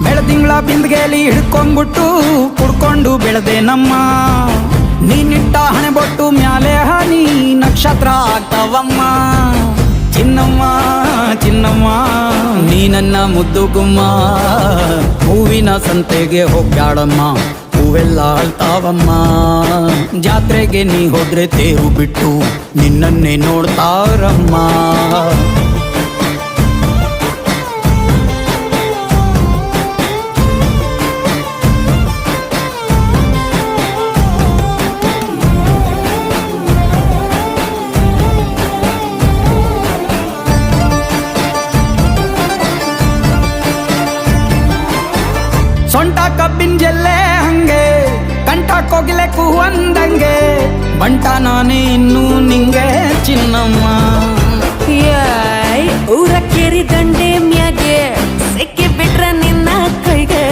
ಬೆಳದಿಂಗ್ಳ ಬಿಂದ್ಗೆಲಿ ಹಿಡ್ಕೊಂಡ್ಬಿಟ್ಟು ಕುಡ್ಕೊಂಡು ಬೆಳೆದೆ ನಮ್ಮ. ನೀನಿಟ್ಟ ಹಣೆ ಬೊಟ್ಟು ಮ್ಯಾಲೆ ಹನಿ ನಕ್ಷತ್ರ ಆಗ್ತಾವಮ್ಮ. ಚಿನ್ನಮ್ಮ ಚಿನ್ನಮ್ಮ ನೀ ನನ್ನ ಮುದ್ದು ಗುಮ್ಮ, ಹೂವಿನ ಸಂತೆಗೆ ಹೋಗ್ಯಾಡಮ್ಮ, ಹೂವೆಲ್ಲ ಅಳ್ತಾವಮ್ಮ. ಜಾತ್ರೆಗೆ ನೀ ಹೋದ್ರೆ ತೇರು ಬಿಟ್ಟು ನಿನ್ನನ್ನೇ ನೋಡ್ತಾರಮ್ಮ. ಸೊಂಟ ಕಬ್ಬಿನ ಜಲ್ಲೆ ಹಂಗೆ, ಕಂಠ ಕೋಗಿಲೆ ಕೂವಂದಂಗೆ, ಬಂಟ ನಾನೇ ಇನ್ನೂ ನಿಂಗೆ ಚಿನ್ನಮ್ಮ. ಊರ ಕೆರಿ ದಂಡೆ